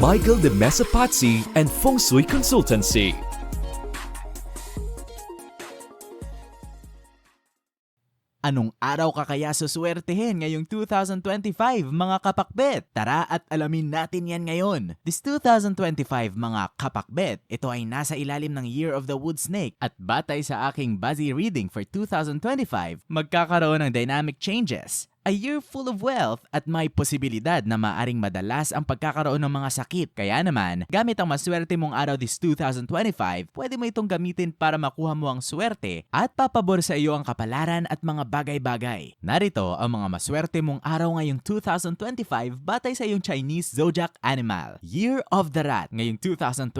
Michael de Mesa Patsi and Feng Shui Consultancy. Anong araw ka kaya suswertehin ngayong 2025 mga kapakbet? Tara at alamin natin yan ngayon. This 2025 mga kapakbet, ito ay nasa ilalim ng Year of the Wood Snake at batay sa aking Buzzy reading for 2025, magkakaroon ng dynamic changes. A year full of wealth at may posibilidad na maaring madalas ang pagkakaroon ng mga sakit. Kaya naman, gamit ang maswerte mong araw this 2025, pwede mo itong gamitin para makuha mo ang swerte at papabor sa iyo ang kapalaran at mga bagay-bagay. Narito ang mga maswerte mong araw ngayong 2025 batay sa iyong Chinese zodiac animal. Year of the Rat. Ngayong 2025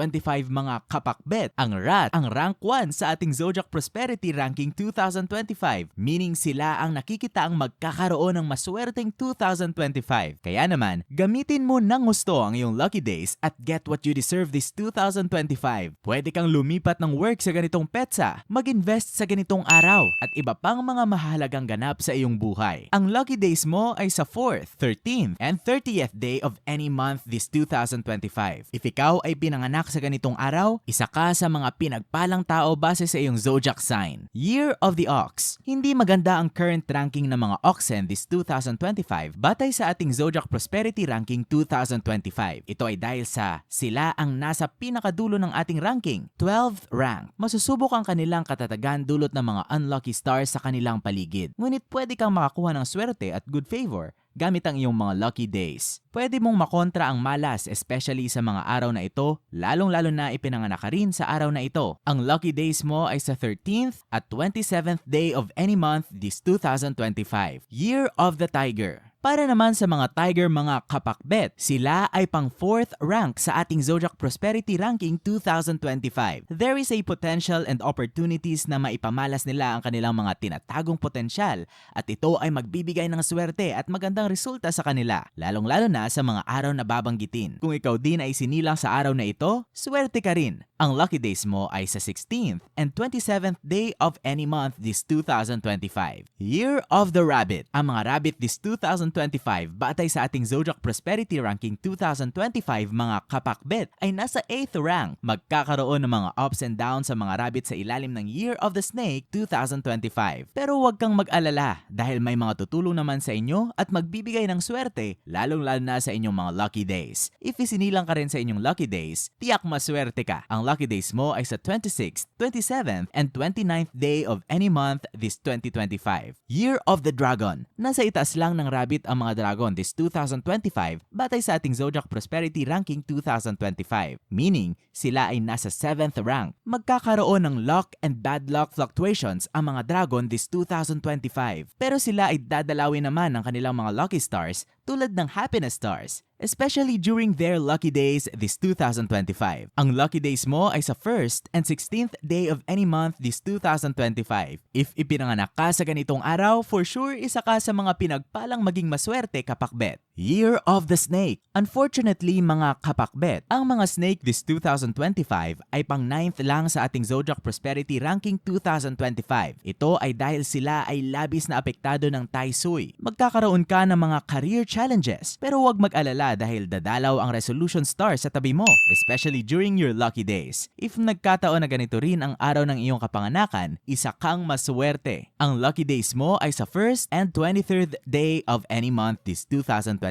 mga kapakbet, ang rat ang rank 1 sa ating zodiac prosperity ranking 2025, meaning sila ang nakikita ang magkakaroon ng maswerteng 2025. Kaya naman, gamitin mo ng gusto ang iyong lucky days at get what you deserve this 2025. Pwede kang lumipat ng work sa ganitong petsa, mag-invest sa ganitong araw, at iba pang mga mahalagang ganap sa iyong buhay. Ang lucky days mo ay sa 4th, 13th, and 30th day of any month this 2025. If ikaw ay pinanganak sa ganitong araw, isa ka sa mga pinagpalang tao base sa iyong zodiac sign. Year of the Ox. Hindi maganda ang current ranking ng mga oxen this 2025 batay sa ating Zodiac Prosperity Ranking 2025. Ito ay dahil sa sila ang nasa pinakadulo ng ating ranking, 12th rank. Masusubok ang kanilang katatagan dulot ng mga unlucky stars sa kanilang paligid. Ngunit pwede kang makakuha ng swerte at good favor gamit ang iyong mga lucky days. Pwede mong makontra ang malas especially sa mga araw na ito, lalong-lalo na ipinanganak ka rin sa araw na ito. Ang lucky days mo ay sa 13th at 27th day of any month this 2025. Year of the Tiger. Para naman sa mga tiger mga kapakbet, sila ay pang 4th rank sa ating Zodiac Prosperity Ranking 2025. There is a potential and opportunities na maipamalas nila ang kanilang mga tinatagong potensyal at ito ay magbibigay ng swerte at magandang resulta sa kanila, lalong-lalo na sa mga araw na babanggitin. Kung ikaw din ay sinilang sa araw na ito, swerte ka rin. Ang lucky days mo ay sa 16th and 27th day of any month this 2025. Year of the Rabbit. Ang mga rabbit this 2025 batay sa ating Zodiac Prosperity Ranking 2025 mga kapakbet ay nasa 8th rank. Magkakaroon ng mga ups and downs sa mga rabbit sa ilalim ng Year of the Snake 2025. Pero huwag kang mag-alala dahil may mga tutulong naman sa inyo at magbibigay ng swerte lalong-lalo na sa inyong mga lucky days. If isinilang ka rin sa inyong lucky days, tiyak maswerte ka. Ang lucky days mo ay sa 26th, 27th, and 29th day of any month this 2025. Year of the Dragon. Nasa itaas lang ng rabbit ang mga dragon this 2025 batay sa ating Zodiac Prosperity Ranking 2025. Meaning, sila ay nasa 7th rank. Magkakaroon ng luck and bad luck fluctuations ang mga dragon this 2025. Pero sila ay dadalawin naman ng kanilang mga lucky stars tulad ng happiness stars, especially during their lucky days this 2025. Ang lucky days mo ay sa 1st and 16th day of any month this 2025. If ipinanganak ka sa ganitong araw, for sure isa ka sa mga pinagpalang maging maswerte kapakbet. Year of the Snake. Unfortunately mga kapakbet, ang mga snake this 2025 ay pang 9th lang sa ating Zodiac Prosperity Ranking 2025. Ito ay dahil sila ay labis na apektado ng Tai Sui. Magkakaroon ka ng mga career challenges, pero huwag mag-alala dahil dadalaw ang resolution star sa tabi mo, especially during your lucky days. If nagkataon na ganito rin ang araw ng iyong kapanganakan, isa kang maswerte. Ang lucky days mo ay sa 1st and 23rd day of any month this 2025.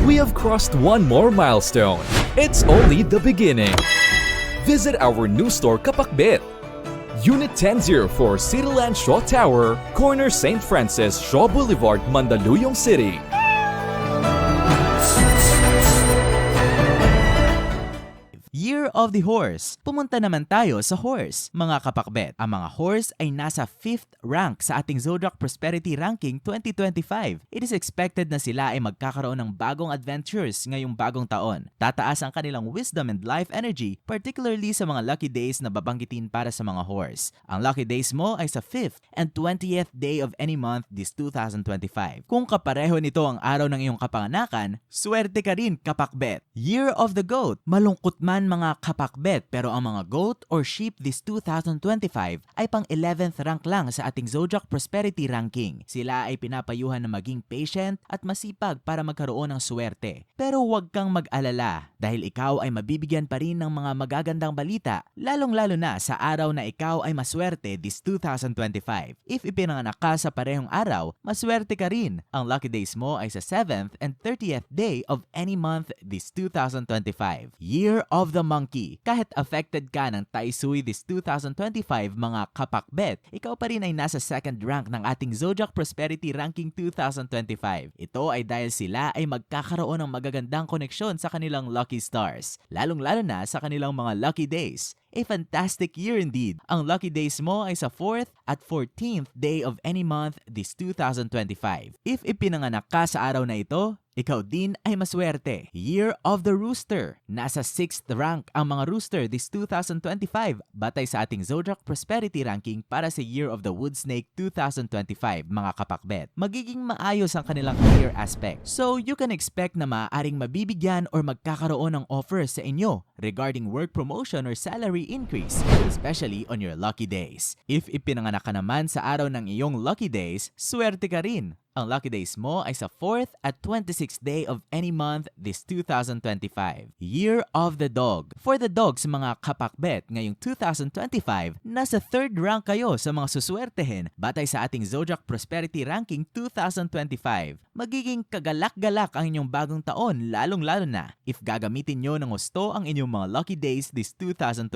We have crossed one more milestone. It's only the beginning. Visit our new store Kapakbet, Unit 1004 Cityland Shaw Tower, Corner St. Francis Shaw Boulevard, Mandaluyong City. Year of the Horse. Pumunta naman tayo sa horse. Mga kapakbet, ang mga horse ay nasa 5th rank sa ating Zodiac Prosperity Ranking 2025. It is expected na sila ay magkakaroon ng bagong adventures ngayong bagong taon. Tataas ang kanilang wisdom and life energy, particularly sa mga lucky days na babanggitin para sa mga horse. Ang lucky days mo ay sa 5th and 20th day of any month this 2025. Kung kapareho nito ang araw ng iyong kapanganakan, swerte ka rin kapakbet. Year of the Goat. Malungkot man mga kapakbet pero ang mga goat or sheep this 2025 ay pang 11th rank lang sa ating Zodiac Prosperity Ranking. Sila ay pinapayuhan na maging patient at masipag para magkaroon ng swerte. Pero huwag kang mag-alala dahil ikaw ay mabibigyan pa rin ng mga magagandang balita, lalong-lalo na sa araw na ikaw ay maswerte this 2025. If ipinanganak ka sa parehong araw, maswerte ka rin. Ang lucky days mo ay sa 7th and 30th day of any month this 2025. Year of the Monkey. Kahit affected ka ng Tai Sui this 2025 mga kapakbet, ikaw pa rin ay nasa second rank ng ating Zodiac Prosperity Ranking 2025. Ito ay dahil sila ay magkakaroon ng magagandang koneksyon sa kanilang lucky stars, lalong-lalo na sa kanilang mga lucky days. A fantastic year indeed. Ang lucky days mo ay sa 4th at 14th day of any month this 2025. If ipinanganak ka sa araw na ito, ikaw din ay maswerte. Year of the Rooster. Nasa 6th rank ang mga rooster this 2025 batay sa ating Zodiac Prosperity Ranking para sa Year of the Wood Snake 2025 mga kapakbet. Magiging maayos ang kanilang career aspect. So you can expect na maaaring mabibigyan or magkakaroon ng offers sa inyo regarding work promotion or salary increase, especially on your lucky days. If ipinanganak ka naman sa araw ng iyong lucky days, swerte ka rin. Ang lucky days mo ay sa 4th at 26th day of any month this 2025. Year of the Dog. For the dogs mga kapakbet ngayong 2025, nasa 3rd rank kayo sa mga suswertehin batay sa ating Zodiac Prosperity Ranking 2025. Magiging kagalak-galak ang inyong bagong taon lalong-lalo na if gagamitin nyo ng gusto ang inyong mga lucky days this 2025.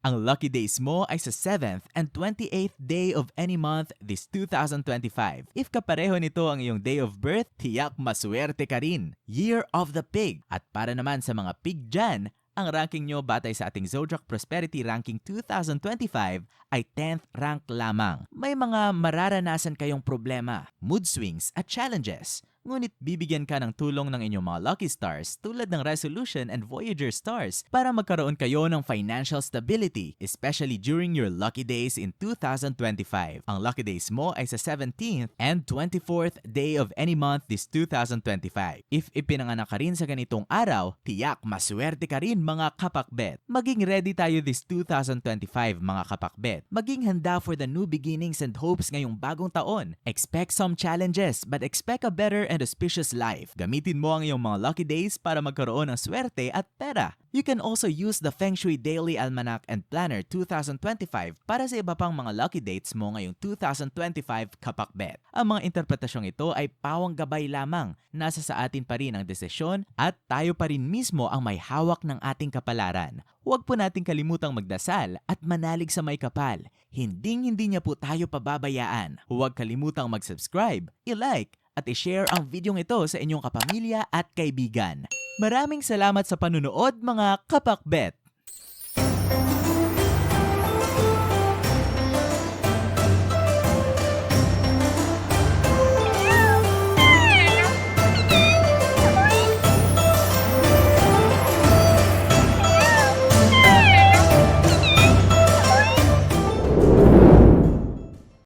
Ang lucky days mo ay sa 7th and 28th day of any month this 2025. If kapareho nito ang iyong day of birth, tiyak maswerte ka rin. Year of the Pig. At para naman sa mga pig dyan, ang ranking nyo batay sa ating Zodiac Prosperity Ranking 2025 ay 10th rank lamang. May mga mararanasan kayong problema, mood swings at challenges. Ngunit bibigyan ka ng tulong ng inyong mga lucky stars tulad ng Resolution and Voyager stars para magkaroon kayo ng financial stability, especially during your lucky days in 2025. Ang lucky days mo ay sa 17th and 24th day of any month this 2025. If ipinanganak ka rin sa ganitong araw, tiyak maswerte ka rin mga kapakbet. Maging ready tayo this 2025 mga kapakbet. Maging handa for the new beginnings and hopes ngayong bagong taon. Expect some challenges but expect a better and auspicious life. Gamitin mo ang iyong mga lucky days para magkaroon ng swerte at pera. You can also use the Feng Shui Daily Almanac and Planner 2025 para sa iba pang mga lucky dates mo ngayong 2025 kapakbet. Ang mga interpretasyong ito ay pawang gabay lamang. Nasa sa atin pa rin ang desisyon at tayo pa rin mismo ang may hawak ng ating kapalaran. Huwag po nating kalimutang magdasal at manalig sa may kapal. Hinding-hindi niya po tayo pababayaan. Huwag kalimutang mag-subscribe, i-like, at i-share ang videong ito sa inyong kapamilya at kaibigan. Maraming salamat sa panunood mga kapakbet!